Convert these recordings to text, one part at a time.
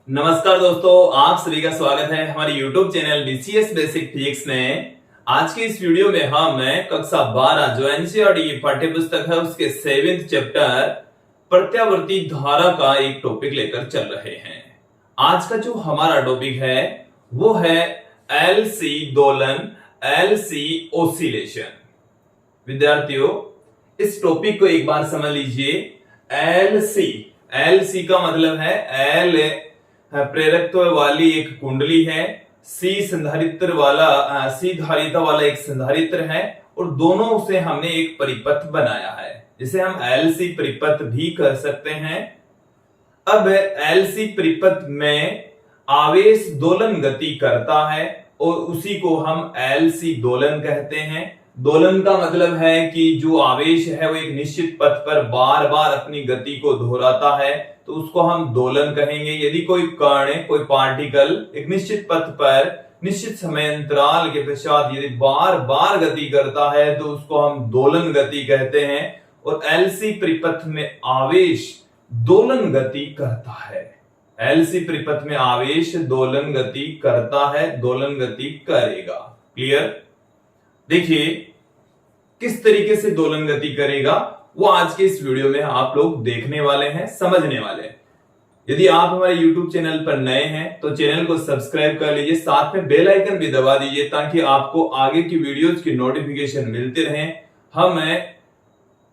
नमस्कार दोस्तों, आप सभी का स्वागत है हमारे YouTube channel BCS basic physics में। आज के इस वीडियो में हम कक्षा 12 जो एनसीईआरटी की पाठ्य पुस्तक है उसके 7th चैप्टर प्रत्यावर्ती धारा का एक टॉपिक लेकर चल रहे हैं। आज का जो हमारा टॉपिक है वो है LC दोलन, LC ओसिलेशन। विद्यार्थियों, इस टॉपिक को एक बार समझ लीजिए। LC का मतलब है L प्रेरकत्व वाली एक कुंडली है, C संधारित्र वाला C धारिता वाला एक संधारित्र है और दोनों से हमने एक परिपथ बनाया है जिसे हम LC परिपथ भी कह सकते हैं। अब LC परिपथ में आवेश दोलन गति करता है और उसी को हम LC दोलन कहते हैं। दोलन का मतलब है कि जो आवेश है वो एक निश्चित पथ पर बार बार अपनी गति को दोहराता है तो उसको हम दोलन कहेंगे। यदि कोई कण, कोई पार्टिकल एक निश्चित पथ पर निश्चित समय अंतराल के पश्चात यदि बार बार गति करता है तो उसको हम दोलन गति कहते हैं। और LC परिपथ में आवेश दोलन गति करता है। LC परिपथ में आवेश दोलन गति करता है, दोलन गति करेगा। क्लियर? देखिए किस तरीके से दोलन गति करेगा वो आज के इस वीडियो में आप लोग देखने वाले हैं, समझने वाले हैं। यदि आप हमारे YouTube चैनल पर नए हैं तो चैनल को सब्सक्राइब कर लीजिए, साथ में बेल आइकन भी दबा दीजिए ताकि आपको आगे की वीडियोस की नोटिफिकेशन मिलते रहें। हम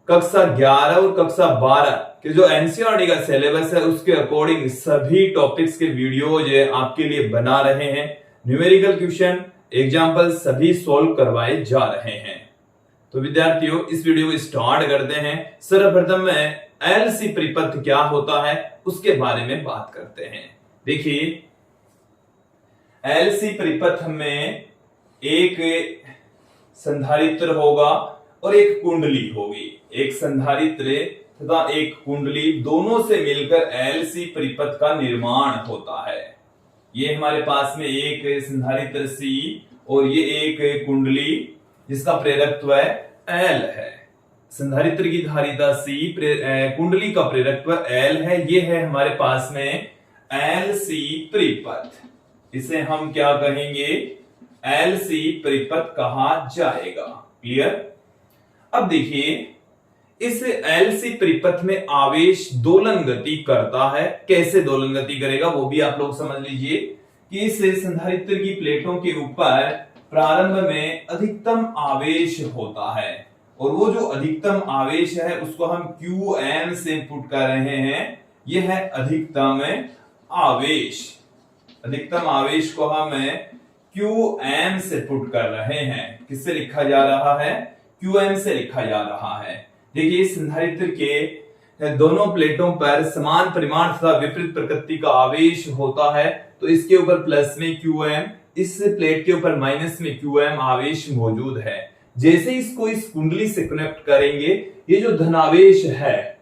कक्षा 11 और कक्षा 12 के जो एनसीईआरटी का सिलेबस है उसके अकॉर्डिंग सभी टॉपिक्स के वीडियोज आपके लिए बना रहे हैं। न्यूमेरिकल क्वेश्चन, एग्जाम्पल सभी सोल्व करवाए जा रहे हैं। तो विद्यार्थियों, इस वीडियो को स्टार्ट करते हैं। सर्वप्रथम में LC परिपथ क्या होता है उसके बारे में बात करते हैं। देखिए LC परिपथ में एक संधारित्र होगा और एक कुंडली होगी। एक संधारित्र तथा एक कुंडली दोनों से मिलकर LC परिपथ का निर्माण होता है। ये हमारे पास में एक संधारित्र C और ये एक कुंडली जिसका प्रेरकत्व L है। संधारित्र की धारिता C, कुंडली का प्रेरकत्व L है। ये है हमारे पास में LC परिपथ। इसे हम क्या कहेंगे? LC परिपथ कहा जाएगा। क्लियर? अब देखिए इस LC परिपथ में आवेश दोलन गति करता है। कैसे दोलन गति करेगा वो भी आप लोग समझ लीजिए कि इस संधारित्र की प्लेटों के ऊपर प्रारंभ में अधिकतम आवेश होता है और वो जो अधिकतम आवेश है उसको हम Qm से पुट कर रहे हैं। यह है अधिकतम आवेश। अधिकतम आवेश को हम Qm से पुट कर रहे हैं। किससे लिखा जा रहा है? Qm से लिखा जा रहा है। देखिए संधारित्र के दोनों प्लेटों पर समान परिमाण तथा विपरीत प्रकृति का आवेश होता है तो इसके ऊपर प्लस में Qm, इस प्लेट के ऊपर माइनस में Qm आवेश मौजूद है। जैसे इसको इस कुंडली से कनेक्ट करेंगे, ये जो धनावेश है,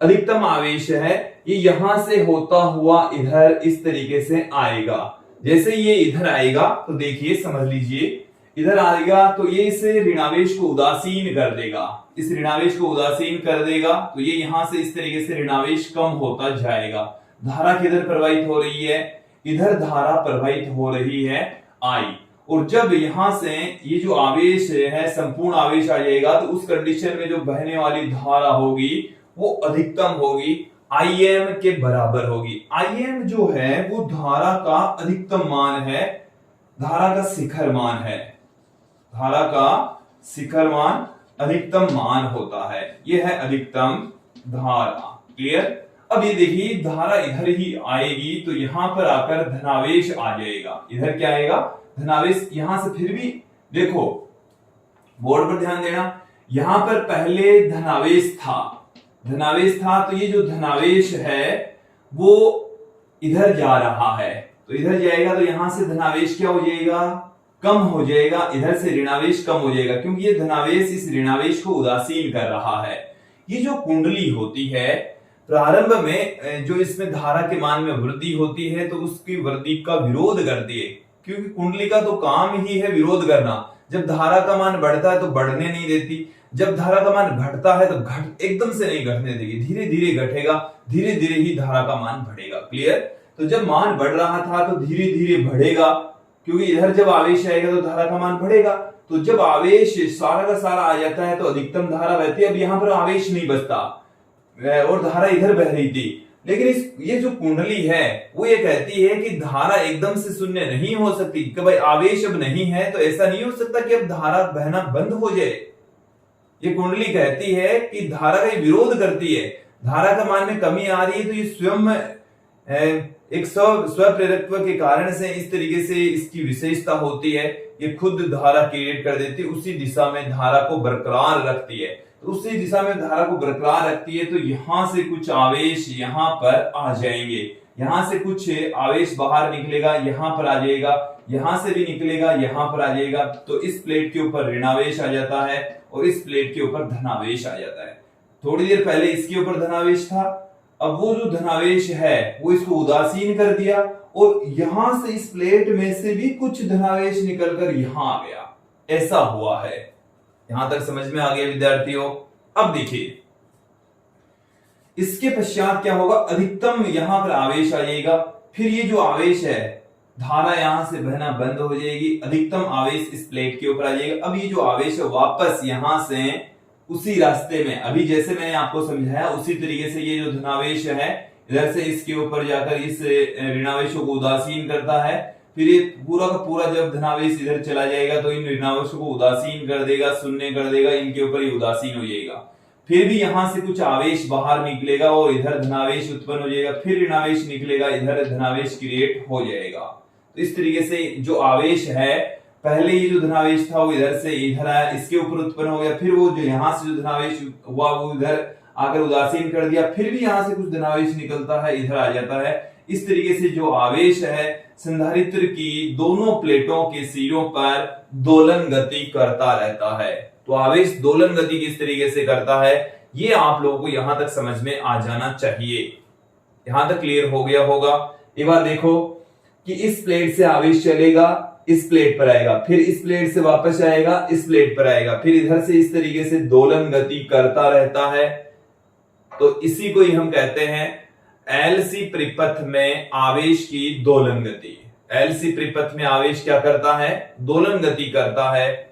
अधिकतम आवेश है, ये यहां से होता हुआ इधर इस तरीके से आएगा। जैसे ये इधर आएगा तो देखिए समझ लीजिए, इधर आएगा तो ये इस ऋणावेश को उदासीन कर देगा। इस ऋणावेश को उदासीन कर देगा तो ये यहां से इस तरीके से ऋणावेश कम होता जाएगा। धारा किधर प्रवाहित हो रही है? इधर धारा प्रवाहित हो रही है I। और जब यहां से ये जो आवेश है संपूर्ण आवेश आ जाएगा तो उस कंडीशन में जो बहने वाली धारा होगी वो अधिकतम होगी, Im के बराबर होगी। Im जो है वो धारा का अधिकतम मान है, धारा का शिखर मान है। धारा का शिखर मान अधिकतम मान होता है। यह है अधिकतम धारा। क्लियर? अब ये देखिए धारा इधर ही आएगी तो यहां पर आकर धनावेश आ जाएगा। इधर क्या आएगा? धनावेश। यहां से फिर भी देखो, बोर्ड पर ध्यान देना, यहां पर पहले धनावेश था तो ये जो धनावेश है वो इधर जा रहा है तो इधर जाएगा तो यहां से धनावेश क्या हो जाएगा? कम हो जाएगा। इधर से ऋणावेश कम हो जाएगा क्योंकि ये धनावेश इस ऋणावेश को उदासीन कर रहा है। ये जो कुंडली होती है प्रारंभ में जो इसमें धारा के मान में वृद्धि होती है तो उसकी वृद्धि का विरोध करती है, क्योंकि कुंडली का तो काम ही है विरोध करना। जब धारा का मान बढ़ता है तो बढ़ने नहीं देती, जब धारा का मान घटता है तो एकदम से नहीं घटने देगी, धीरे धीरे घटेगा, धीरे धीरे ही धारा का मान बढ़ेगा। क्लियर? तो जब मान बढ़ रहा था तो धीरे धीरे बढ़ेगा, क्योंकि इधर जब आवेश आएगा तो धारा का मान बढ़ेगा। तो जब आवेश सारा का सारा आ जाता है तो अधिकतम धारा बहती है। अब यहाँ पर आवेश नहीं बचता और धारा इधर बह रही थी, लेकिन ये जो कुंडली है वो ये कहती है कि धारा एकदम से शून्य नहीं हो सकती, कि भाई आवेश अब नहीं है तो ऐसा नहीं हो सकता कि अब धारा बहना बंद हो जाए। ये कुंडली कहती है कि धारा का विरोध करती है, धारा का मान में कमी आ रही है तो ये स्वयं एक स्व प्रेरकत्व के कारण से इस तरीके से इसकी विशेषता होती है, ये खुद धारा क्रिएट कर देती है, उसी दिशा में धारा को बरकरार रखती है। तो उसी दिशा में धारा को बरकरार रखती है तो यहां से कुछ आवेश यहां पर आ जाएंगे, यहां से कुछ आवेश बाहर निकलेगा, यहां पर आ जाएगा, यहां से भी निकलेगा, यहां पर आ जाएगा। तो इस प्लेट के ऊपर ऋणावेश आ जाता है और इस प्लेट के ऊपर धनावेश आ जाता है। थोड़ी देर पहले इसके ऊपर धनावेश था, अब वो जो धनावेश है वो इसको उदासीन कर दिया और यहां से इस प्लेट में से भी कुछ धनावेश निकलकर यहां आ गया, ऐसा हुआ है। यहां तक समझ में आ गया विद्यार्थियों? अब देखिए इसके पश्चात क्या होगा, अधिकतम यहां पर आवेश आ जाएगा, फिर ये जो आवेश है धारा यहां से बहना बंद हो जाएगी, अधिकतम आवेश इस प्लेट के ऊपर आ जाएगा। अब ये जो आवेश है वापस यहां से उसी रास्ते में, अभी जैसे मैंने आपको समझाया उसी तरीके से ये जो धनावेश है इधर से इसके ऊपर जाकर इस ऋणावेशों को उदासीन करता है, फिर ये पूरा का पूरा जब धनावेश इधर चला जाएगा तो इन ऋणावेशों को उदासीन कर देगा, शून्य कर देगा, इनके ऊपर ये उदासीन हो जाएगा। फिर भी यहां से कुछ आवेश बाहर निकलेगा और इधर धनावेश उत्पन्न हो जाएगा, फिर ऋणावेश निकलेगा, इधर धनावेश क्रिएट हो जाएगा। तो इस तरीके से जो आवेश है, पहले ये जो धनावेश था वो इधर से इधर आया, इसके ऊपर उत्पन्न हो गया, फिर वो जो यहां से जो धनावेश हुआ वो इधर आकर उदासीन कर दिया, फिर भी यहां से कुछ धनावेश निकलता है, इधर आ जाता है। इस तरीके से जो आवेश है संधारित्र की दोनों प्लेटों के सिरों पर दोलन गति करता रहता है। तो आवेश दोलन गति किस तरीके से करता है ये आप लोगों को यहां तक समझ में आ जाना चाहिए। यहां तक क्लियर हो गया होगा। एक बार देखो कि इस प्लेट से आवेश चलेगा, इस प्लेट पर आएगा, फिर इस प्लेट से वापस आएगा, इस प्लेट पर आएगा, फिर इधर से इस तरीके से दोलन गति करता रहता है। तो इसी को ही हम कहते हैं एलसी परिपथ में आवेश की दोलन गति। एलसी परिपथ में आवेश क्या करता है, दोलन गति करता है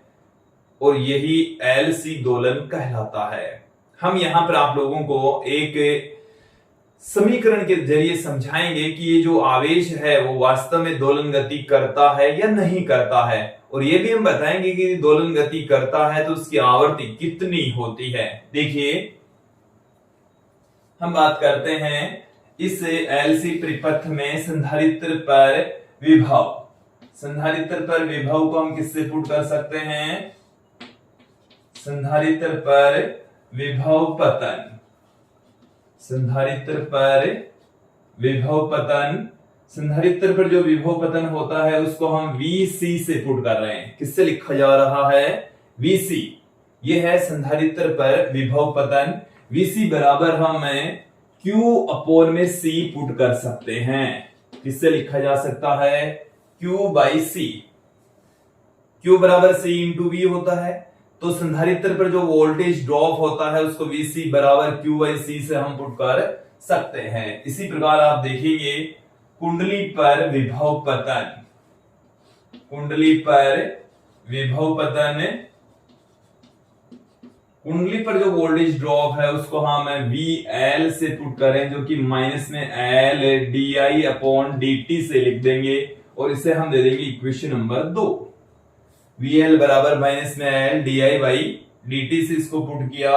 और यही एलसी दोलन कहलाता है। हम यहां पर आप लोगों को एक समीकरण के जरिए समझाएंगे कि ये जो आवेश है वो वास्तव में दोलन गति करता है या नहीं करता है, और ये भी हम बताएंगे कि दोलन गति करता है तो उसकी आवृत्ति कितनी होती है। देखिए हम बात करते हैं इस एलसी परिपथ में संधारित्र पर विभव। संधारित्र पर विभव को हम किससे पुट कर सकते हैं, संधारित्र पर विभव पतन। संधारित्र पर विभव पतन, संधारित्र पर जो विभव पतन होता है उसको हम Vc से पुट कर रहे हैं। किससे लिखा जा रहा है, Vc। ये है संधारित्र पर विभव पतन। Vc बराबर हम Q अपॉन में C पुट कर सकते हैं। किससे लिखा जा सकता है, Q बाई C। Q बराबर C इंटू V होता है, तो संधारित्र पर जो वोल्टेज ड्रॉप होता है उसको Vc बराबर Q बाई C से हम पुट कर सकते हैं। इसी प्रकार आप देखेंगे कुंडली पर विभव पतन, कुंडली पर विभव पतन, कुंडली पर जो वोल्टेज ड्रॉप है उसको हम VL से पुट करें, जो कि माइनस में L di अपॉन dt से लिख देंगे और इसे हम दे देंगे इक्वेशन नंबर 2। VL बराबर माइनस में L di बाई dt से इसको पुट किया।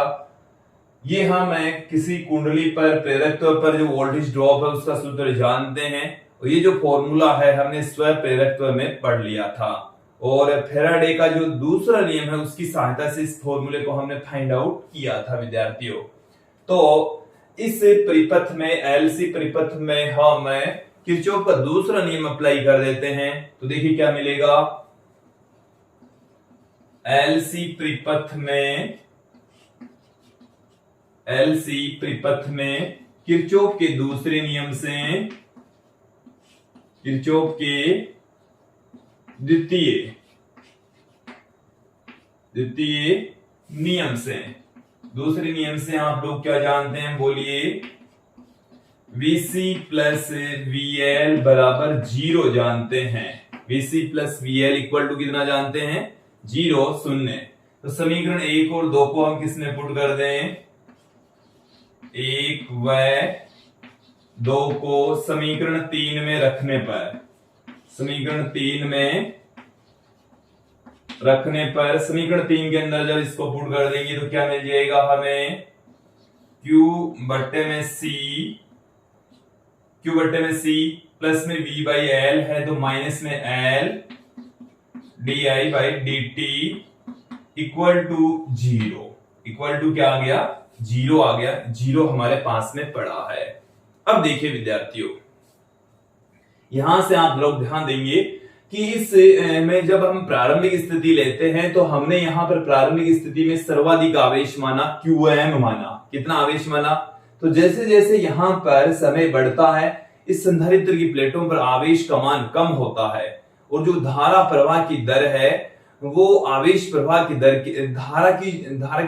ये हम किसी कुंडली पर प्रेरकत्व पर जो वोल्टेज ड्रॉप है उसका सूत्र जानते हैं, और ये जो फॉर्मूला है हमने स्व प्रेरकत्व में पढ़ लिया था, और फैराडे का जो दूसरा नियम है उसकी सहायता से इस फॉर्मूले को हमने फाइंड आउट किया था विद्यार्थियों। तो इस परिपथ में, एलसी परिपथ में हम किरचॉफ का दूसरा नियम अप्लाई कर देते हैं। तो देखिए क्या मिलेगा, एलसी परिपथ में, एलसी परिपथ में किरचॉफ के दूसरे नियम से, किरचॉफ के द्वितीय नियम से, दूसरे नियम से आप लोग क्या जानते हैं बोलिए, Vc प्लस VL बराबर 0 जानते हैं। Vc plus VL equal to कितना जानते हैं? 0, 0। तो समीकरण 1 और 2 को हम किसमें पुट कर दें? 1 व 2 को समीकरण 3 में रखने पर, समीकरण 3 में रखने पर, समीकरण 3 के अंदर जब इसको पुट कर देंगे तो क्या मिल जाएगा हमें? Q बट्टे में C प्लस में V बाई L है तो माइनस में L DI by DT equal to 0। Equal to क्या आ गया? 0 आ गया। 0 हमारे पास में पड़ा है। अब देखिए विद्यार्थियों, यहां से आप लोग ध्यान देंगे कि इस में जब हम प्रारंभिक स्थिति लेते हैं तो हमने यहां पर प्रारंभिक स्थिति में सर्वाधिक आवेश माना, QM माना। कितना आवेश माना? तो जैसे जैसे यहां पर समय बढ़ता है, इस संधारित्र की प्लेटों पर आवेश का मान कम होता है और जो धारा प्रवाह की दर है वो आवेश प्रवाह की दर की धारा की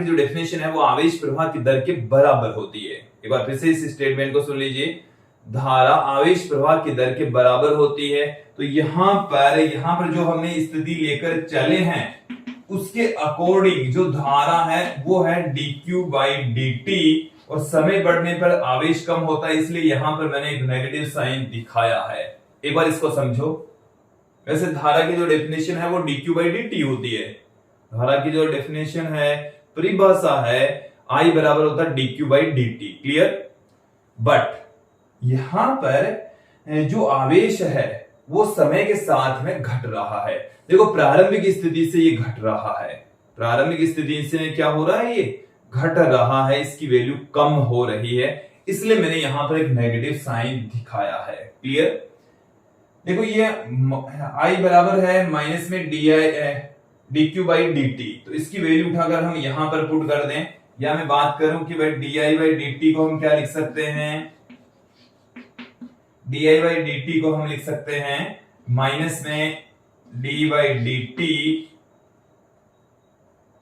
जो डेफिनेशन है वो आवेश प्रवाह की दर के बराबर होती है। एक बार फिर से इस स्टेटमेंट को सुन लीजिए, धारा आवेश प्रवाह की दर के बराबर होती है। तो यहां पर जो हमने स्थिति लेकर चले हैं उसके अकॉर्डिंग जो धारा है वो है dq बाई dt और समय बढ़ने पर आवेश कम होता है, इसलिए यहां पर मैंने एक नेगेटिव साइन दिखाया है। एक बार इसको समझो। वैसे धारा की जो डेफिनेशन है वो dq बाई dt होती है। धारा की जो डेफिनेशन है, परिभाषा है, I बराबर होता है dq by dt। Clear? But यहां पर जो आवेश है वो समय के साथ में घट रहा है। देखो प्रारंभिक स्थिति से ये घट रहा है, प्रारंभिक स्थिति से क्या हो रहा है? ये घट रहा है, इसकी वैल्यू कम हो रही है, इसलिए मैंने यहां पर एक नेगेटिव साइन दिखाया है। क्लियर? देखो ये I बराबर है माइनस में dq बाई dt, तो इसकी वैल्यू उठाकर हम यहां पर पुट कर दें, या मैं बात करूं कि भाई di बाई dt को हम क्या लिख सकते हैं? di बाई dt को हम लिख सकते हैं माइनस में d बाई dt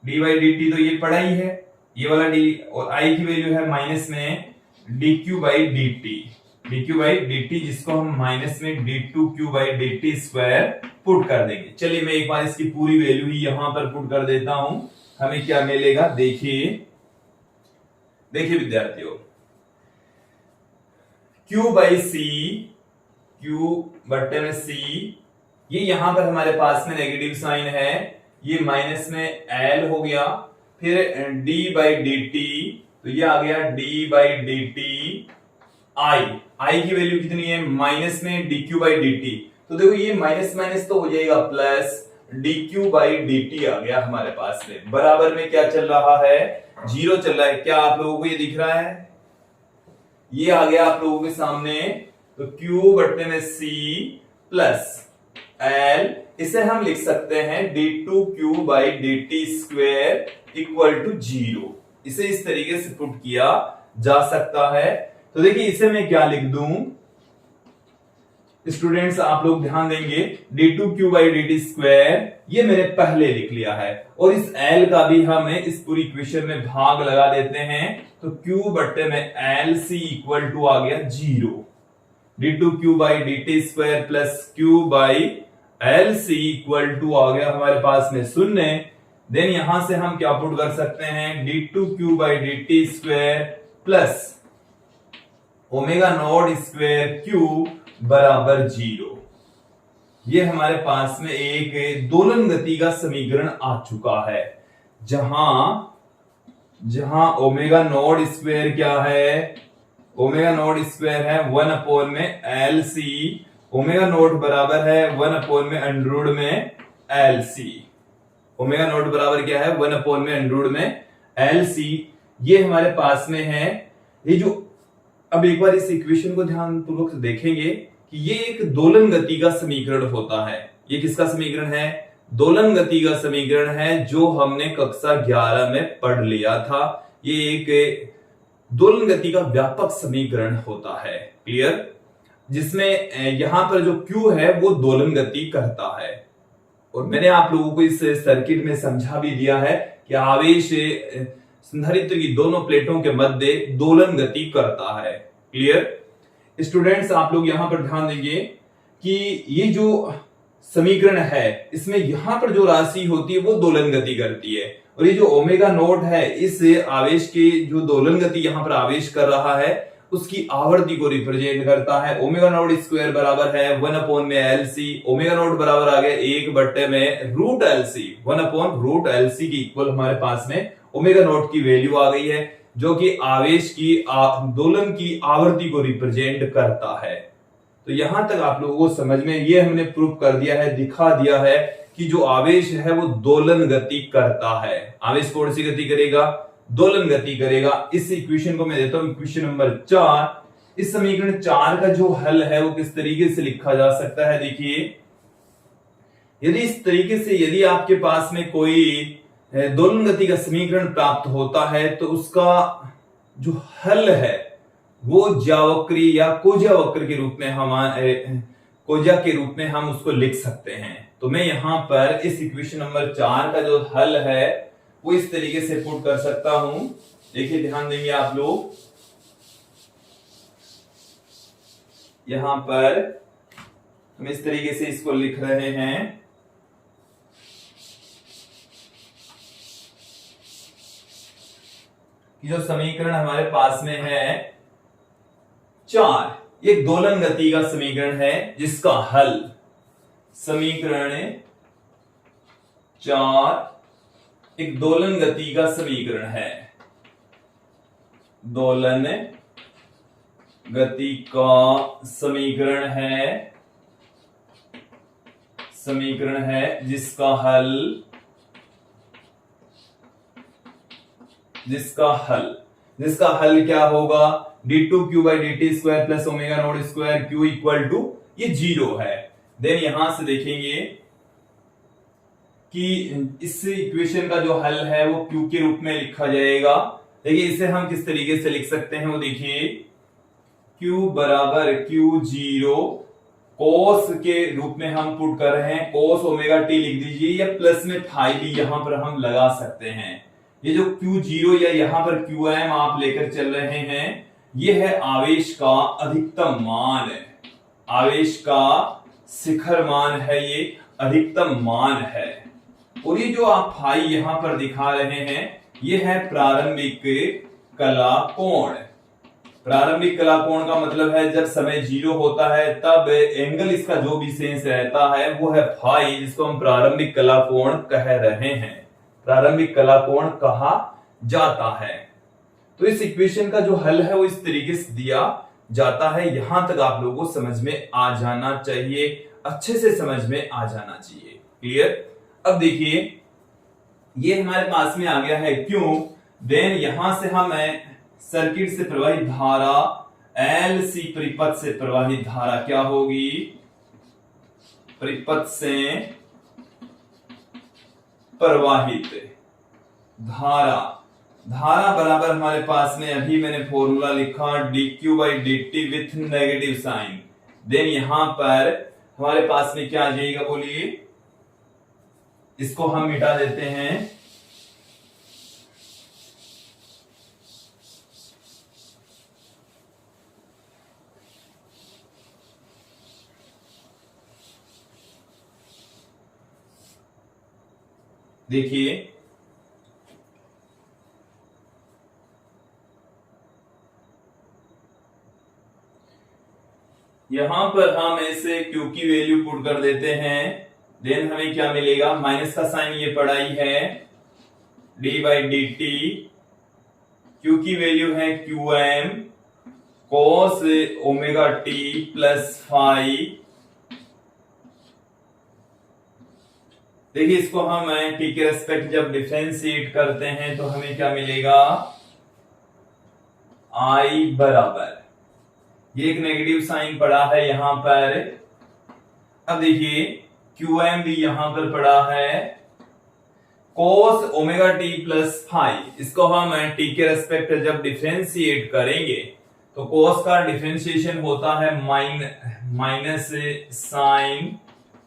तो ये पढ़ा ही है, ये वाला d, और I की वैल्यू है माइनस में dq बाई dt, जिसको हम माइनस में d2q by dt square put कर देंगे। चलिए मैं एक बार इसकी पूरी वैल्यू ही यहां पर पुट कर देता हूं, हमें क्या मिलेगा देखिए विद्यार्थियों, Q बाई C, Q बट्टे में C, ये यहां पर हमारे पास में नेगेटिव साइन है, ये माइनस में L हो गया, फिर d बाई dt, तो ये आ गया d बाई dt I की वैल्यू कितनी है? माइनस में dq बाई dt, तो देखो ये माइनस माइनस तो हो जाएगा प्लस, dq बाई dt आ गया हमारे पास में। बराबर में क्या चल रहा है? 0 चल रहा है। क्या आप लोगों को ये दिख रहा है? ये आ गया आप लोगों के सामने, तो Q बट्टे में C प्लस L, इसे हम लिख सकते हैं d2q by dt square equal to 0। इसे इस तरीके से पुट किया जा सकता है। तो देखिए इसे मैं क्या लिख दूं स्टूडेंट्स, आप लोग ध्यान देंगे, d2q बाई dt स्क्वायर ये मैंने पहले लिख लिया है, और इस L का भी हमें इस पूरी इक्वेशन में भाग लगा देते हैं, तो Q बट्टे में LC इक्वल टू आ गया 0। d2q by dt square plus Q by LC equal to आ गया हमारे पास में 0। देन यहां से हम क्या पुट कर सकते हैं? d2q by dt square plus omega naught square Q बराबर 0। ये हमारे पास में एक दोलन गति का समीकरण आ चुका है, जहां ओमेगा नॉट स्क्वायर क्या है? ओमेगा नॉट स्क्वायर है 1 अपॉन में LC, ओमेगा नॉट बराबर है 1 अपॉन में अंडर में LC। ओमेगा नॉट बराबर क्या है? 1 अपॉन में अंडर में LC। ये हमारे पास में है ये जो, अब एक बार इस इक्वेशन को ध्यानपूर्वक देखेंगे कि ये एक दोलन गति का समीकरण होता है। ये किसका समीकरण है? दोलन गति का समीकरण है, जो हमने कक्षा 11 में पढ़ लिया था। ये एक दोलन गति का व्यापक समीकरण होता है। क्लियर? जिसमें यहां पर जो Q है वो दोलन गति करता है, और मैंने आप लोगों को इस सर्किट में समझा भी दिया है कि आवेश संधारित्र की दोनों प्लेटों के मध्य दोलन गति करता है। क्लियर? स्टूडेंट्स आप लोग यहां पर ध्यान देंगे कि ये जो समीकरण है इसमें यहां पर जो राशि होती है वो दोलन गति करती है, और ये जो ओमेगा नॉट है इस आवेश की जो दोलन गति यहां पर आवेश कर रहा है उसकी आवर्ती को रिप्रेजेंट करता है। ओमेगा नॉट स्क्वायर बराबर है 1 अपॉन में एल सी, ओमेगा नॉट बराबर आ गया 1 बट्टे में root L C, 1 upon root L C की इक्वल हमारे पास में ओमेगा नॉट की वैल्यू आ गई है जो कि आवेश की दोलन की आवर्ती को रिप्रेजेंट करता है। तो यहां तक आप लोगों को समझ में ये हमने प्रूफ कर दिया है, दिखा दिया है कि जो आवेश है वो दोलन गति करता है। आवेश कौन सी गति करेगा? दोलन गति करेगा। इस इक्वेशन को मैं देता हूं इक्वेशन नंबर 4। इस समीकरण 4 का जो हल है वो किस तरीके से लिखा जा सकता है? देखिए, यदि इस तरीके से यदि आपके पास में कोई दोलन गति का समीकरण प्राप्त होता है तो उसका जो हल है वो ज्यावक्री या कोजा वक्र के रूप में कोजा के रूप में हम उसको लिख सकते हैं। तो मैं यहां पर इस इक्वेशन नंबर 4 का जो हल है वो इस तरीके से पुट कर सकता हूं। देखिए, ध्यान देंगे आप लोग, यहां पर हम इस तरीके से इसको लिख रहे हैं। जो समीकरण हमारे पास में है 4, ये दोलन गति का समीकरण है जिसका हल समीकरण 4 एक दोलन गति का समीकरण है। दोलन गति का समीकरण है जिसका हल क्या होगा? d2q by dt square plus omega naught square q equal to ये 0 है। देन यहां से देखेंगे कि इस इक्वेशन का जो हल है वो q के रूप में लिखा जाएगा। देखिए, इसे हम किस तरीके से लिख सकते हैं वो देखिए, q बराबर q0 कोस के रूप में हम पुट कर रहे हैं, कोस ओमेगा t लिख दीजिए या प्लस में फाई भी यहां पर हम लगा सकते हैं। ये जो q0 या यहां पर qm आप लेकर चल रहे हैं ये है आवेश का अधिकतम मान, आवेश का शिखर मान है, ये अधिकतम मान है। और ये जो आप फाई यहां पर दिखा रहे हैं ये है प्रारंभिक कला कोण। प्रारंभिक कला कोण का मतलब है जब समय 0 होता है तब एंगल इसका जो भी सेंस रहता है वो है फाई, जिसको हम प्रारंभिक कला कोण कह रहे हैं, प्रारंभिक कला कोण कहा जाता है। तो इस इक्वेशन का जो हल है वो इस तरीके से दिया जाता है। यहां तक आप लोगों को समझ में आ जाना चाहिए, अच्छे से समझ में आ जाना चाहिए। क्लियर? अब देखिए, ये हमारे पास में आ गया है क्यों। देन यहां से हम सर्किट से प्रवाहित धारा एलसी परिपथ से प्रवाहित धारा क्या होगी? परिपथ से प्रवाहित धारा बराबर हमारे पास में अभी मैंने फॉर्मूला लिखा dq by dt with negative sign. Then यहां पर हमारे पास में क्या आ जाएगा बोलिए? इसको हम मिटा देते हैं। देखिए, यहां पर हम ऐसे Q की वैल्यू पुट कर देते हैं। देन हमें क्या मिलेगा? माइनस का साइन ये पड़ा ही है, d by dt। Q की वैल्यू है QM cos omega t plus phi. देखिए, इसको हम t के रेस्पेक्ट जब डिफरेंशिएट करते हैं तो हमें क्या मिलेगा? I बराबर, ये एक नेगेटिव साइन पड़ा है यहां पर। अब देखिए, QM भी यहां पर पड़ा है cos omega t plus phi. इसको हम t के रेस्पेक्ट जब डिफरेंशिएट करेंगे तो cos का डिफरेंशिएशन होता है minus sine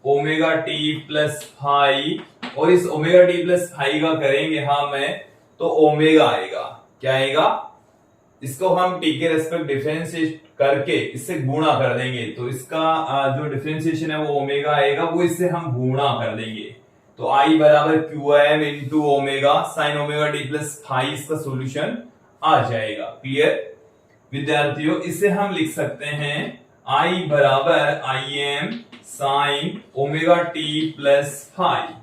omega t plus phi, और इस ओमेगा t प्लस फाई का करेंगे हम तो ओमेगा आएगा। क्या आएगा? इसको हम टी के रेस्पेक्ट डिफरेंशिएट करके इससे गुणा कर देंगे, तो इसका जो डिफरेंशिएशन है वो ओमेगा आएगा, वो इससे हम गुणा कर देंगे। तो आई बराबर Q M into omega sine omega T plus phi, इसका सोल्यूशन आ जाएगा। क्लियर विद्यार्थियों, इसे हम लिख सकते हैं आई बराबर I M sine omega T plus phi.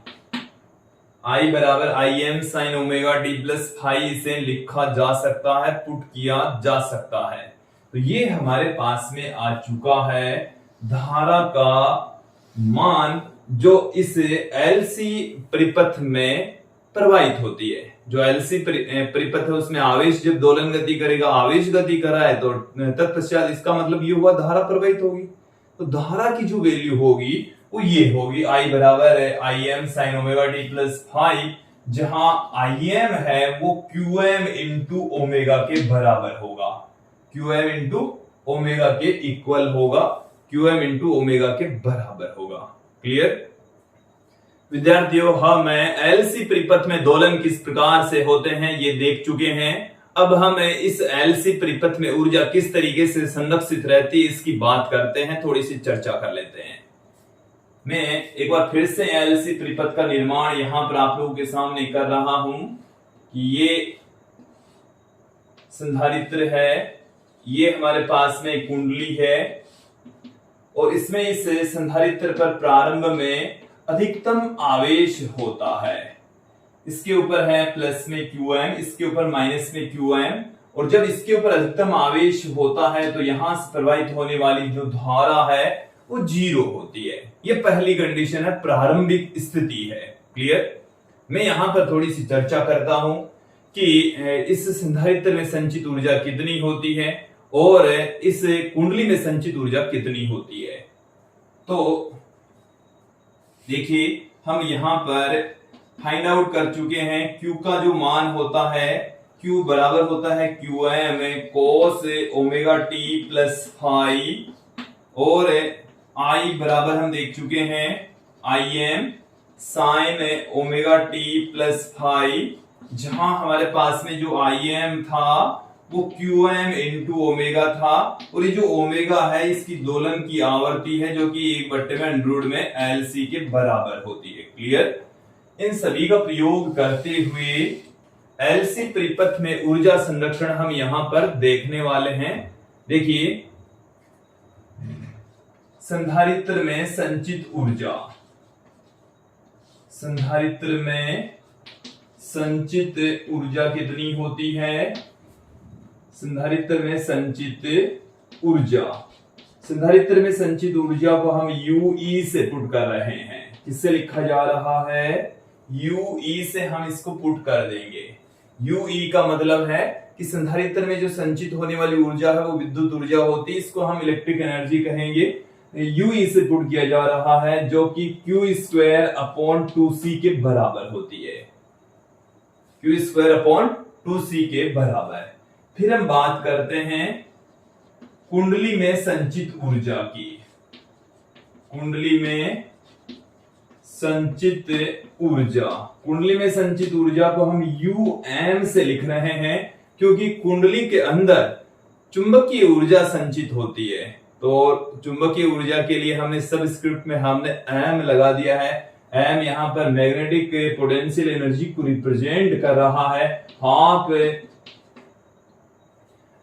I बराबर I M sine omega T plus phi इसे लिखा जा सकता है, पुट किया जा सकता है। तो ये हमारे पास में आ चुका है धारा का मान जो इस एलसी परिपथ में प्रवाहित होती है। जो एलसी परिपथ है उसमें आवेश जब दोलन गति करेगा, आवेश गति कर रहा है, तो तत्पश्चात इसका मतलब ये हुआ धारा प्रवाहित होगी। तो धारा की जो वैल्यू होगी वो ये होगी आई बराबर है I M sine omega T plus phi, जहां आई एम है वो क्यू एम इंटू ओमेगा के बराबर होगा, क्यू एम इंटू ओमेगा के इक्वल होगा, क्यू एम इंटू ओमेगा के बराबर होगा। क्लियर विद्यार्थियों, हम एलसी परिपथ में दोलन किस प्रकार से होते हैं ये देख चुके हैं। अब हम इस एलसी परिपथ में ऊर्जा किस तरीके से संरक्षित रहती है इसकी बात करते हैं, थोड़ी सी चर्चा कर लेते हैं। मैं एक बार फिर से एलसी परिपथ का निर्माण यहां पर आप लोगों के सामने कर रहा हूं कि ये संधारित्र है, ये हमारे पास में कुंडली है, और इसमें इस संधारित्र पर प्रारंभ में अधिकतम आवेश होता है। इसके ऊपर है प्लस में QM, इसके ऊपर माइनस में QM, और जब इसके ऊपर अधिकतम आवेश होता है तो यहां से प्रवाहित होने वाली जो धारा है वो 0 होती है। ये पहली कंडीशन है, प्रारंभिक स्थिति है। क्लियर, मैं यहां पर थोड़ी सी चर्चा करता हूं कि इस संधारित्र में संचित ऊर्जा कितनी होती है और इस कुंडली में संचित ऊर्जा कितनी होती है। तो देखिए, हम यहां पर फाइंड आउट कर चुके हैं Q का जो मान होता है, Q बराबर होता है QM cos omega T plus phi, और I बराबर हम देख चुके हैं IM sine omega T plus phi, जहां हमारे पास में जो IM था वो QM इंटू ओमेगा था, और ये जो ओमेगा है इसकी दोलन की आवर्ती है जो कि 1/√में LC के बराबर होती है। क्लियर, इन सभी का प्रयोग करते हुए एलसी परिपथ में ऊर्जा संरक्षण हम यहां पर देखने वाले हैं। देखिए, संधारित्र में संचित ऊर्जा, संधारित्र में संचित ऊर्जा कितनी होती है? संधारित्र में संचित ऊर्जा, संधारित्र में संचित ऊर्जा को हम UE से पुट कर रहे हैं। किससे लिखा जा रहा है? UE से हम इसको पुट कर देंगे। UE का मतलब है कि संधारित्र में जो संचित होने वाली ऊर्जा है वो विद्युत ऊर्जा होती है, इसको हम इलेक्ट्रिक एनर्जी कहेंगे। UE से पुट किया जा रहा है जो कि Q²/2C के बराबर होती है, Q²/2C के बराबर। फिर हम बात करते हैं कुंडली में संचित ऊर्जा की। कुंडली में संचित ऊर्जा, कुंडली में संचित ऊर्जा को हम UM से लिख रहे हैं क्योंकि कुंडली के अंदर चुंबकीय ऊर्जा संचित होती है। तो चुंबकीय ऊर्जा के लिए हमने सबस्क्रिप्ट में हमने M लगा दिया है। M यहां पर मैग्नेटिक पोटेंशियल एनर्जी को रिप्रेजेंट कर रहा है, हाफ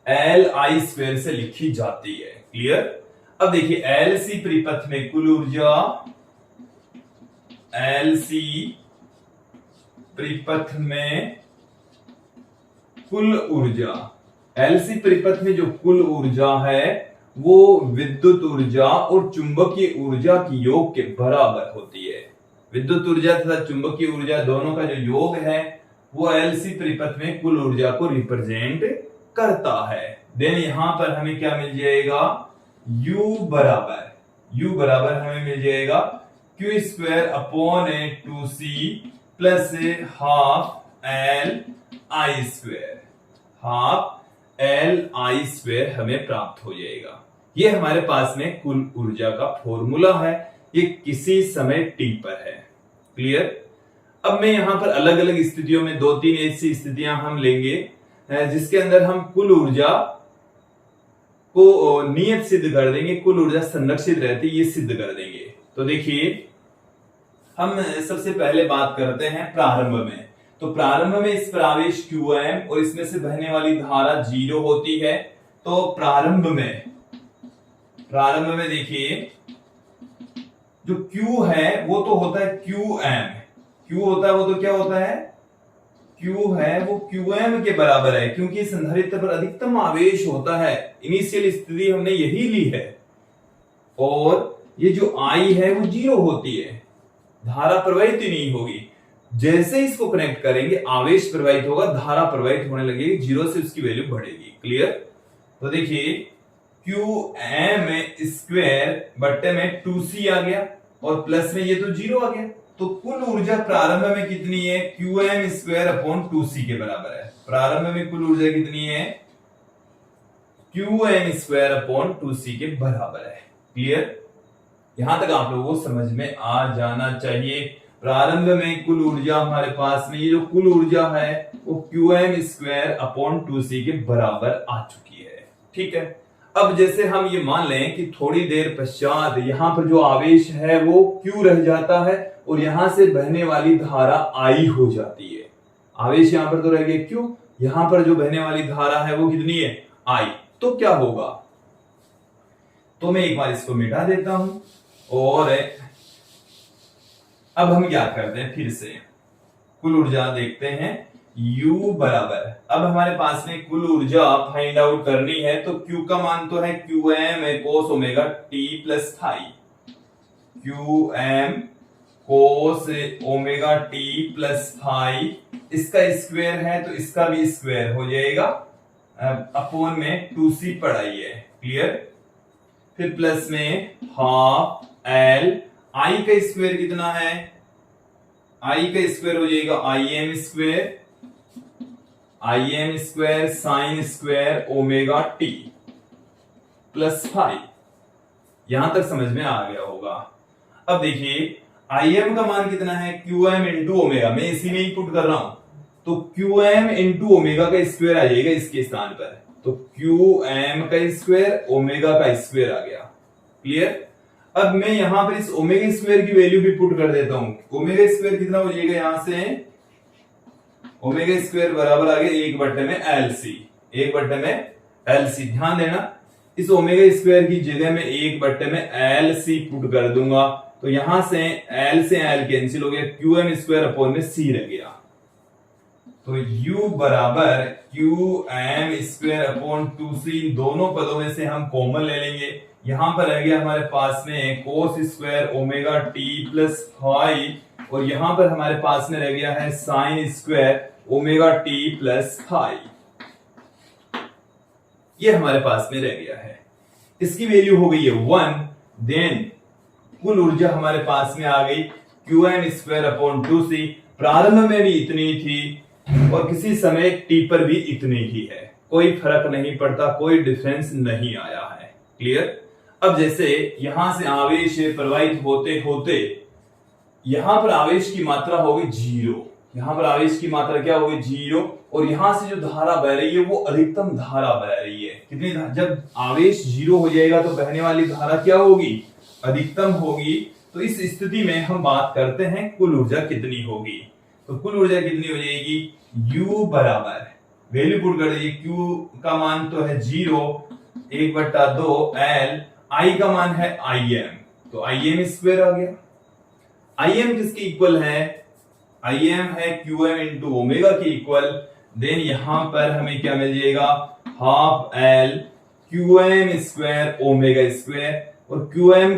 Li² से लिखी जाती है। क्लियर, अब देखिए LC परिपथ में कुल ऊर्जा, LC परिपथ में कुल ऊर्जा, LC परिपथ में जो कुल ऊर्जा है वो विद्युत ऊर्जा और चुंबकीय ऊर्जा की योग के बराबर होती है। विद्युत ऊर्जा तथा चुंबकीय ऊर्जा दोनों का जो योग है वो LC परिपथ में कुल ऊर्जा को रिप्रेजेंट करता है। देन यहां पर हमें क्या मिल जाएगा? U बराबर हमें मिल जाएगा Q²/2C प्लस हाफ Li² हमें प्राप्त हो जाएगा। ये हमारे पास में कुल ऊर्जा का फॉर्मूला है, ये किसी समय t पर है। क्लियर, अब मैं यहां पर अलग अलग स्थितियों में 2-3 ऐसी स्थितियां हम लेंगे जिसके अंदर हम कुल ऊर्जा को नियत सिद्ध कर देंगे, कुल ऊर्जा संरक्षित रहती है, ये सिद्ध कर देंगे। तो देखिए हम सबसे पहले बात करते हैं प्रारंभ में। तो प्रारंभ में इस पर आवेश QM और इसमें से बहने वाली धारा 0 होती है। तो प्रारंभ में देखिए जो Q है वो तो होता है QM, Q होता है वो तो क्या होता है, Q है वो QM के बराबर है, क्योंकि संधारित्र पर अधिकतम आवेश होता है। इनिशियल स्थिति हमने यही ली है। और ये जो I है वो 0 होती है, धारा प्रवाहित ही नहीं होगी। जैसे इसको कनेक्ट करेंगे आवेश प्रवाहित होगा, धारा प्रवाहित होने लगेगी, 0 से उसकी वैल्यू बढ़ेगी। क्लियर? तो देखिए QM स्क्वायर बट्टे में 2C आ गया और प्लस में ये तो 0 आ गया। तो कुल ऊर्जा प्रारंभ में कितनी है, QM स्क्वायर अपॉन 2C के बराबर है। प्रारंभ में कुल ऊर्जा कितनी है, QM स्क्वायर अपॉन 2C के बराबर है। क्लियर? यहां तक आप लोगों को समझ में आ जाना चाहिए। प्रारंभ में कुल ऊर्जा हमारे पास में ये जो कुल ऊर्जा है वो QM स्क्वायर अपॉन 2C के बराबर आ चुकी है। ठीक है, अब जैसे हम ये मान लें कि थोड़ी देर पश्चात यहां पर जो आवेश है वो Q रह जाता है और यहां से बहने वाली धारा I हो जाती है। आवेश यहां पर तो रह गया Q, यहां पर जो बहने वाली धारा है वो कितनी है, I। तो क्या होगा, तो मैं एक बार इसको मिटा देता हूं और अब हम क्या करते हैं, फिर से कुल ऊर्जा देखते हैं। U बराबर, अब हमारे पास में कुल ऊर्जा फाइंड आउट करनी है। तो Q का मान तो है QM cos omega t plus phi, QM cos omega t plus phi, इसका स्क्वायर है तो इसका भी स्क्वायर हो जाएगा, अपोन में 2C पढ़ाई है। क्लियर? फिर प्लस में हाफ L, I का स्क्वायर कितना है, I का स्क्वायर हो जाएगा IM square sine square omega t plus phi. यहां तक समझ में आ गया होगा। अब देखिए IM का मान कितना है, QM इंटू ओमेगा, मैं इसी में ही पुट कर रहा हूं। तो QM इंटू ओमेगा का स्क्वायर आ जाएगा इसके स्थान पर। तो QM का स्क्वायर ओमेगा का स्क्वायर आ गया। क्लियर? अब मैं यहां पर इस ओमेगा स्क्वायर की वैल्यू भी पुट कर देता हूं। ओमेगा स्क्वायर कितना हो जाएगा, यहां से ओमेगा स्क्वायर बराबर आ गया 1 में LC, 1 में LC। ध्यान देना इस ओमेगा स्क्वायर की जगह में 1 में LC पुट कर दूंगा। तो यहां से L से L कैंसिल हो गया, QM स्क्वायर अपॉन में C रह गया। तो U बराबर QM स्क्वायर अपॉन 2C, दोनों पदों में से हम कॉमन ले लेंगे। यहां पर रह गया हमारे पास में cos square omega t plus phi, और यहां पर हमारे पास में रह गया है sine square omega t plus phi. ये हमारे पास में रह गया है, इसकी वैल्यू हो गई है 1। देन कुल ऊर्जा हमारे पास में आ गई QM स्क्वायर अपॉन 2C। प्रारंभ में भी इतनी थी और किसी समय t पर भी इतनी ही है, कोई फर्क नहीं पड़ता, कोई डिफरेंस नहीं आया है। क्लियर? अब जैसे यहां से आवेश प्रवाहित होते होते यहां पर आवेश की मात्रा होगी 0, यहां पर आवेश की मात्रा क्या होगी 0, और यहां से जो धारा बह रही है वो अधिकतम धारा बह रही है। कितनी जब आवेश 0 हो जाएगा तो बहने वाली धारा क्या होगी, अधिकतम होगी। तो इस स्थिति में हम बात करते हैं कुल ऊर्जा कितनी होगी। तो कुल ऊर्जा कितनी हो जाएगी, U बराबर, वैल्यू पुट कर दीजिए। Q का मान तो है 0, 1/2 L, I का मान है IM, तो IM स्क्वायर आ गया। IM किसके इक्वल है, IM है QM इंटू ओमेगा के इक्वल। देन यहां पर हमें क्या मिल जाएगा, half L QM square omega square, और QM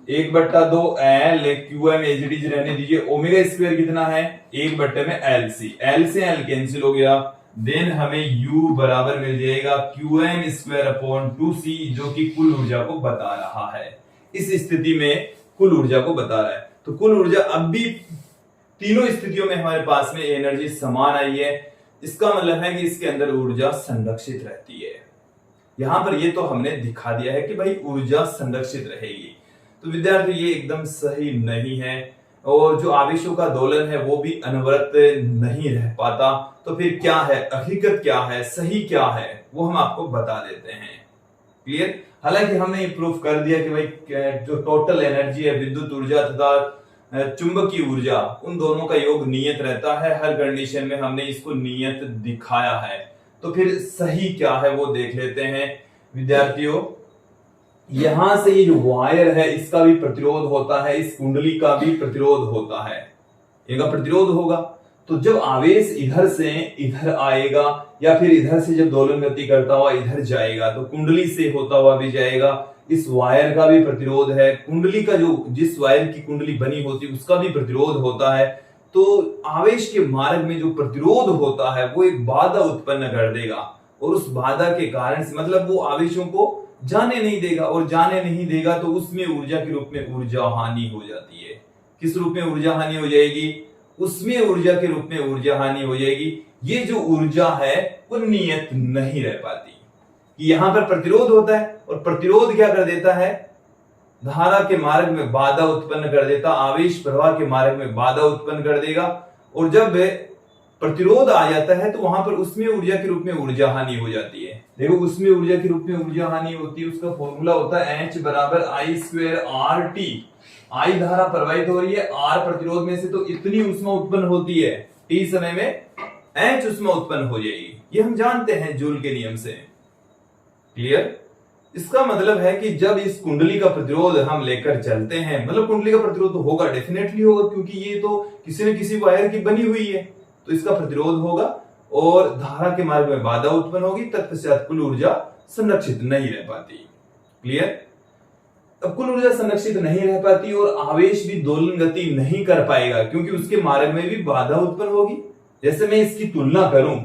1/2 L QM as it is रहने दीजिए। ओमेगा स्क्वायर कितना है, 1 में LC, L से L कैंसिल हो गया। देन हमें U बराबर मिल जाएगा QM स्क्वायर अपॉन 2C, जो कि कुल ऊर्जा को बता रहा है। इस स्थिति में कुल ऊर्जा को बता रहा है। तो कुल ऊर्जा अब भी तीनों स्थितियों में हमारे पास में एनर्जी समान आई है। इसका मतलब है कि इसके अंदर ऊर्जा संरक्षित रहती है। यहां पर ये तो हमने दिखा दिया है कि भाई ऊर्जा संरक्षित रहेगी। तो विद्यार्थी ये एकदम सही नहीं है, और जो आवेशों का दोलन है वो भी अनवरत नहीं रह पाता। तो फिर क्या है, हकीकत क्या है, सही क्या है, वो हम आपको बता देते हैं। क्लियर? हालांकि हमने ये प्रूफ कर दिया कि भाई जो टोटल एनर्जी है, विद्युत ऊर्जा तथा चुंबकीय ऊर्जा, उन दोनों का योग नियत रहता है। हर कंडीशन में हमने इसको नियत दिखाया है। तो फिर सही क्या है वो देख लेते हैं विद्यार्थियों। यहां से ये जो वायर है इसका भी प्रतिरोध होता है, इस कुंडली का भी प्रतिरोध होता है, इनका प्रतिरोध होगा। तो जब आवेश इधर से इधर आएगा या फिर इधर से जब दोलन गति करता हुआ इधर जाएगा तो कुंडली से होता हुआ भी जाएगा। इस वायर का भी प्रतिरोध है, कुंडली का जो जिस वायर की कुंडली बनी होती है उसका भी प्रतिरोध होता है। तो आवेश के मार्ग में जो प्रतिरोध होता है वो एक बाधा उत्पन्न कर देगा और उस बाधा के कारण से मतलब वो आवेशों को जाने नहीं देगा, और जाने नहीं देगा तो उसमें ऊर्जा के रूप में ऊर्जा हानि हो जाती है। किस रूप में ऊर्जा हानि हो जाएगी? उसमें ऊर्जा के रूप में ऊर्जा हानि हो जाएगी। ये जो ऊर्जा है वो नियत नहीं रह पाती। कि यहां पर प्रतिरोध होता है और प्रतिरोध क्या कर देता है, धारा के मार्ग में बाधा उत्पन्न कर देता, आवेश प्रवाह के मार्ग में बाधा उत्पन्न कर देगा। और जब प्रतिरोध आ जाता है तो वहां पर उसमें ऊर्जा के रूप में ऊर्जा हानि हो जाती है। देखो उसमें ऊर्जा के रूप में ऊर्जा हानि होती है, उसका फॉर्मूला होता है H बराबर I स्क्वायर RT। I धारा प्रवाहित हो रही है, R प्रतिरोध में से, तो इतनी ऊष्मा उत्पन्न होती है, T समय में H ऊष्मा उत्पन्न हो जाएगी। ये हम जानते हैं जूल के नियम से। क्लियर? इसका मतलब है कि जब इस कुंडली का प्रतिरोध हम लेकर चलते हैं, मतलब कुंडली का प्रतिरोध तो होगा, डेफिनेटली होगा, क्योंकि ये तो किसी न किसी वायर की बनी हुई है, तो इसका प्रतिरोध होगा और धारा के मार्ग में बाधा उत्पन्न होगी। तत्पश्चात कुल ऊर्जा संरक्षित नहीं रह पाती। क्लियर? अब कुल ऊर्जा संरक्षित नहीं रह पाती और आवेश भी दोलन गति नहीं कर पाएगा, क्योंकि उसके मार्ग में भी बाधा उत्पन्न होगी। जैसे मैं इसकी तुलना करूं,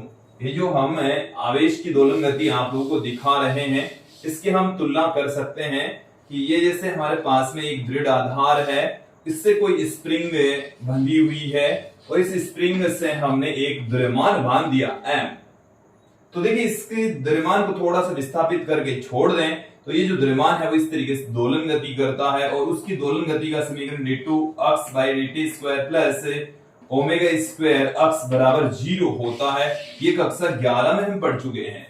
ये जो हम आवेश की दोलन गति आप लोगों को दिखा रहे हैं, इसकी हम तुलना कर सकते हैं कि ये जैसे हमारे पास में एक दृढ़ आधार है, इससे कोई स्प्रिंग बंधी हुई है और इस स्प्रिंग से हमने एक द्रव्यमान बांध दिया M। तो देखिए इसके द्रव्यमान को थोड़ा सा विस्थापित करके छोड़ दें तो ये जो द्रव्यमान है वो इस तरीके से दोलन गति करता है, और उसकी दोलन गति का समीकरण d2x/dt² plus omega square x बराबर 0 होता है। ये कक्षा 11 में हम पढ़ चुके हैं,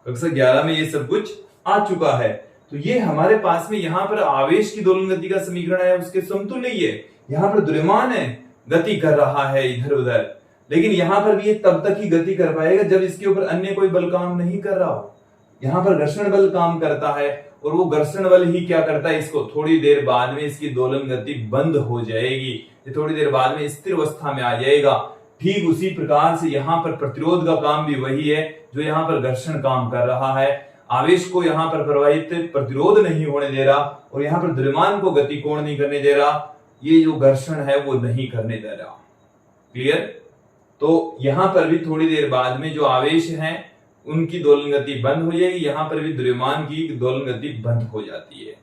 कक्षा 11 में ये सब कुछ आ चुका है। तो ये हमारे पास में यहाँ पर आवेश की दोलन गति का समीकरण है, उसके समतुल्य ही है। यहाँ पर द्रव्यमान है, गति कर रहा है इधर उधर, लेकिन यहाँ पर भी ये तब तक ही गति कर पाएगा जब इसके ऊपर अन्य कोई बल काम नहीं कर रहा हो। यहाँ पर घर्षण बल काम करता है और वो घर्षण बल ही क्या करता है, इसको थोड़ी देर बाद में इसकी दोलन गति बंद हो जाएगी, ये थोड़ी देर बाद में स्थिर अवस्था में आ जाएगा। ठीक उसी प्रकार से यहाँ पर प्रतिरोध का काम भी वही है जो यहाँ पर घर्षण काम कर रहा है। आवेश को यहाँ पर प्रवाहित प्रतिरोध नहीं होने दे रहा और यहाँ पर द्रव्यमान को गति कोण नहीं करने दे रहा, ये जो घर्षण है वो नहीं करने दे रहा। क्लियर? तो यहाँ पर भी थोड़ी देर बाद में जो आवेश हैं उनकी दोलन गति बंद हो जाएगी, यहाँ पर भी द्रव्यमान की दोलन गति बंद हो जाती है।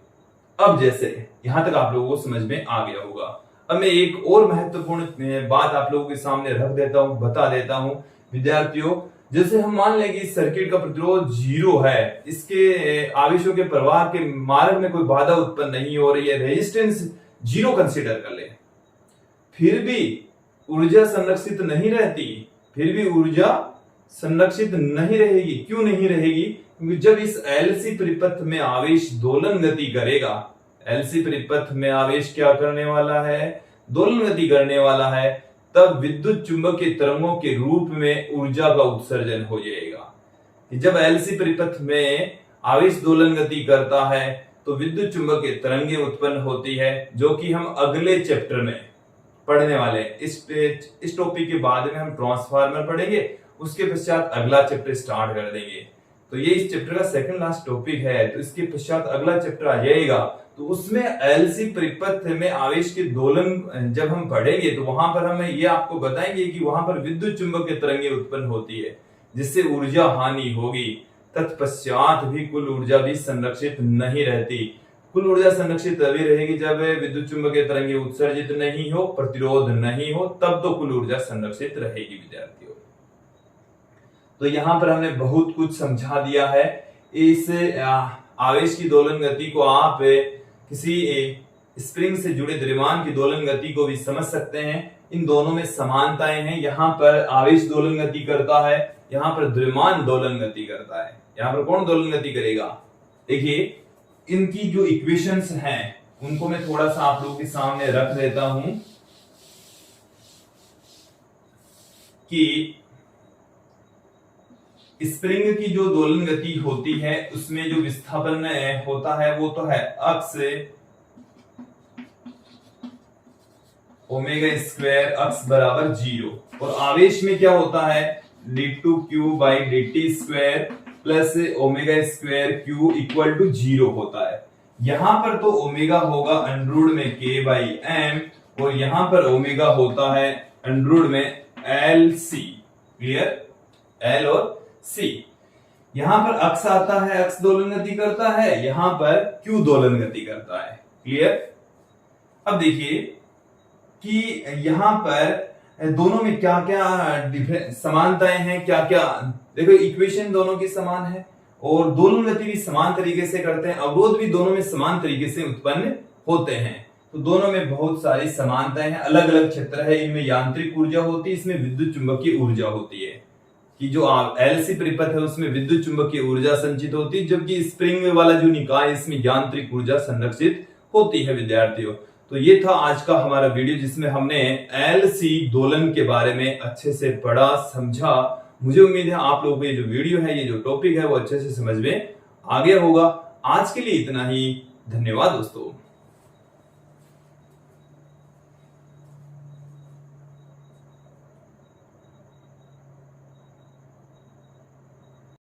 अब जैसे यहां तक आप लोगों को समझ में आ गया होगा। अब मैं एक और महत्वपूर्ण बात आप लोगों के सामने रख देता हूं, बता देता हूं विद्यार्थियों। जैसे हम मान लें कि इस सर्किट का प्रतिरोध 0 है, इसके आवेशों के प्रवाह के मार्ग में कोई बाधा उत्पन्न नहीं हो रही है, रेजिस्टेंस 0 कंसीडर कर ले, फिर भी ऊर्जा संरक्षित नहीं रहती, फिर भी ऊर्जा संरक्षित नहीं रहेगी। क्यों नहीं रहेगी? क्योंकि जब इस एलसी परिपथ में आवेश दोलन गति करेगा, एलसी परिपथ में आवेश क्या करने वाला है, दोलन गति करने वाला है, तब विद्युत चुंबकीय तरंगों के रूप में ऊर्जा का उत्सर्जन हो जाएगा। जब एलसी परिपथ में आवेश दोलन गति करता है तो विद्युत चुंबकीय तरंगें उत्पन्न होती है, जो कि हम अगले चैप्टर में पढ़ने वाले हैं। इस टॉपिक के बाद में हम ट्रांसफार्मर पढ़ेंगे, उसके पश्चात अगला चैप्टर स्टार्ट कर देंगे। तो ये इस चैप्टर का सेकंड लास्ट टॉपिक है, तो इसके पश्चात अगला चैप्टर आ जाएगा। तो उसमें एलसी परिपथ में आवेश के दोलन जब हम पढ़ेंगे तो वहां पर हम ये आपको बताएंगे कि वहां पर विद्युत चुंबकीय तरंगें उत्पन्न होती है जिससे ऊर्जा हानि होगी। तत्पश्चात भी कुल ऊर्जा भी संरक्षित नहीं रहती। कुल ऊर्जा संरक्षित तभी रहेगी जब विद्युत चुंबकीय तरंगें उत्सर्जित नहीं हो, प्रतिरोध नहीं हो, तब तो कुल ऊर्जा संरक्षित रहेगी विद्यार्थियों। तो यहां पर हमने बहुत कुछ समझा दिया है। इस आवेश की दोलन गति को आप किसी स्प्रिंग से जुड़े द्रव्यमान की दोलन गति को भी समझ सकते हैं, इन दोनों में समानताएं हैं। यहाँ पर आवेश दोलन गति करता है, यहाँ पर द्रव्यमान दोलन गति करता है। यहाँ पर कौन दोलन गति करेगा? देखिए इनकी जो इक्वेशंस हैं उनको मैं थोड़ा सा आप लोगों के सामने रख देता हूं कि स्प्रिंग की जो दोलन गति होती है उसमें जो विस्थापन होता है वो तो है अक्स ओमेगा स्क्वायर अक्स बराबर 0, और आवेश में क्या होता है d2q/dt square plus omega square q equal to 0 होता है। यहां पर तो ओमेगा होगा अंडर में k/m और यहां पर ओमेगा होता है अंडर में LC। क्लियर? L और C। यहां पर अक्स आता है, अक्स दोलन गति करता है, यहां पर Q दोलन गति करता है। क्लियर? अब देखिए कि यहां पर दोनों में क्या क्या समानताएं हैं, क्या क्या। देखो इक्वेशन दोनों की समान है और दोलन गति भी समान तरीके से करते हैं, अवरोध भी दोनों में समान तरीके से उत्पन्न होते हैं। तो दोनों में बहुत सारी समानताएं हैं, अलग अलग क्षेत्र है। इनमें यांत्रिक ऊर्जा होती है, इसमें विद्युत चुंबकीय ऊर्जा होती है। कि जो LC परिपथ है उसमें विद्युत चुंबकीय ऊर्जा संचित होती है, जबकि स्प्रिंग वाला जो निकाय इसमें यांत्रिक ऊर्जा संरक्षित होती है विद्यार्थियों। तो ये था आज का हमारा वीडियो जिसमें हमने LC दोलन के बारे में अच्छे से पढ़ा, समझा। मुझे उम्मीद है आप लोगों को ये जो वीडियो है, ये जो टॉपिक है वो अच्छे से समझ में आ गया होगा। आज के लिए इतना ही। धन्यवाद दोस्तों।